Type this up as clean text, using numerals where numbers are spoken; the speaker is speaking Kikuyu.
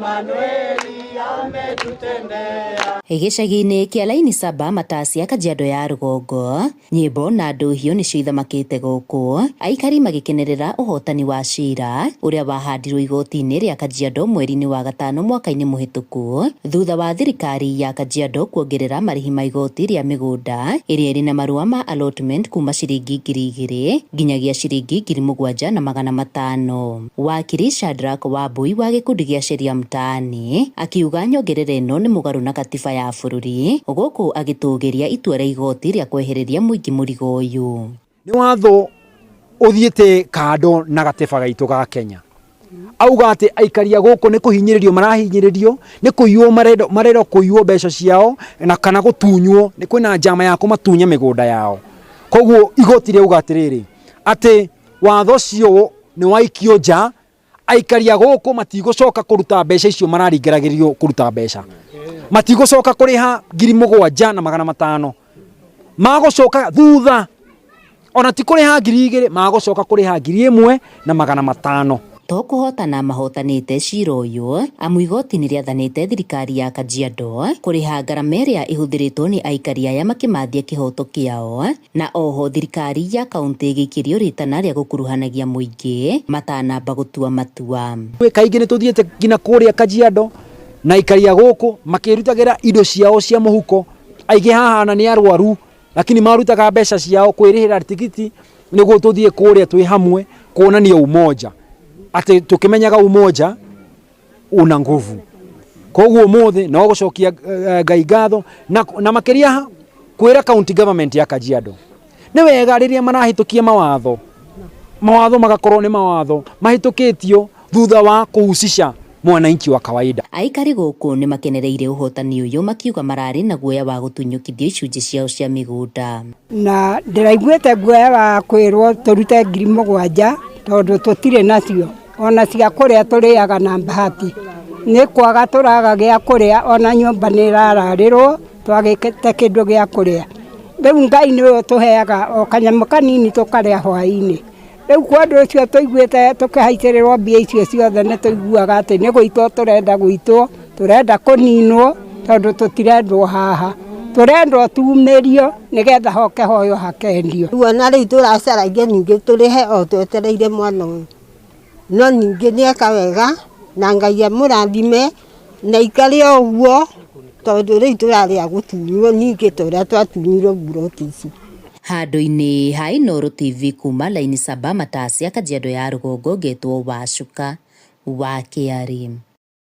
Manueli ametutendea. Gĩcagi-inĩ kĩa Laini Saba Matasia Kajiado ya Rũgongo, nyĩmbo na ndũhiũ nĩcio ithamakĩte gũkũ, aikari magĩkenerera ũhotani wa cira ũrĩa wahandirwo igoti-inĩ rĩa Kajiado mweri-inĩ wa gatano mwaka-inĩ mũhĩtũku thutha wa thirikari ya Kajiado kuongerera marĩhi ma igoti rĩa mĩgũnda ĩrĩa ĩrĩ na marũa ma allotment kuma ciringi 2,000 nginyagia ciringi 7,500. Wakiri Shadrack Wambui wa gĩkundi gĩa Sheria Mtaani akiuga nyongerera ĩno nĩ mũgarũ na katiba ya bũrũri gũkũ agĩtũgĩria itua rĩa igoti rĩa kwehereria mũingĩ mũrigo ũyũ. Nĩ watho ũthiĩte kando na gatiba gaitũ ga Kenya. Auga atĩ aikaria gũkũ nĩ kũhinyĩrĩrio marahinyĩrĩrio, nĩ kũiywo marero kũiywo mbeca ciao na kana gũtunywo, nĩ kwĩna njama ya kũmatunya mĩgũnda yao. Koguo igoti rĩuga atĩrĩrĩ atĩ watho ũcio nĩ waikio nja, aikaria gũkũ matigũcoka kũruta mbeca icio mararingĩragĩrio kũruta mbeca. Matigũcoka kũrĩha 7,500. Magũcoka thutha ona ti kũrĩha 2,000, magũcoka kũrĩha 1,500. To kũhotana mahotanĩte cira ũyũ, amu igoti nĩ rĩathanĩte thirikari ya Kajiado kũrĩha ngarama ĩrĩa ĩhũthĩrĩtwo nĩ aikari aya makĩmathia kĩhoto kĩao, na oho thirikari ya kaunti ĩgĩikĩrio rĩtana rĩa gũkuruhanagia mũingĩ matanamba gũtua matua. Kaingĩ nĩ tũthiĩte nginya kũrĩa Kajiado na aikaria gũkũ makĩrutagĩra indo ciao cia mũhuko. Aingĩ haha na nĩ arwaru, lakini marutaga mbeca ciao kwĩrĩhĩra tigiti nĩguo tũthiĩ kũrĩa twĩ hamwe kuonania umoja. Ati tukimenyaga umoja una nguvu. Koguo mothe no gũcokia Ngai ngatho na makiria kwĩra county government ya Kajiado. Nĩ wega rĩrĩa marahĩtũkia mawatho magakorwo nĩ mawatho mahĩtũkĩtio thutha wa kũhusisha mwananchi wa kawaida. Aikari gũkũ nĩ makenereire ũhotani ũyũ makiuga mararĩ na guoya wa gũtunyũkithio icunjĩ ciao cia mĩgũnda. Na ndĩraiguĩte guoya wa kwĩrwo tũrute 7,000 tondũ tũtirĩ nacio. Ona cia kũrĩa tũrĩaga na bahati. Nĩ kwaga tũraga gĩa kũrĩa, ona nyũmba nĩ ĩrararĩrwo twagĩte kĩndũ gĩa kũrĩa. Rĩu Ngai nĩwe ũtũheaga o kanyamũ kanini tũkarĩa hwaĩ-inĩ. Rĩu kwa ũndũ ũcio tũiguĩte tũkĩhaicĩrĩrwo mbia icio ciothe nĩ tũiguaga atĩ nĩ gwitũ tũrenda gwitũ, tũrenda kũninwo tondũ tũtirendwo haha. Tũrendwo tumĩrio nĩgetha hoke hoyo hakendio. Ona rĩu tũracaragia ningĩ tũrĩhe o twetereire mwana ũyũ. No ningĩ nĩ eka wega na Ngai amũrathime na ikare o ũguo tondũ rĩu tũrarĩa gũtunywo ningĩ tũrĩa twatunyirwo mburoti ici. Handũ-inĩ ha Inooro TV kuma Laini Saba Matasia Kajiado ya Rũgongo, ngetwo Wacuka wa KRM.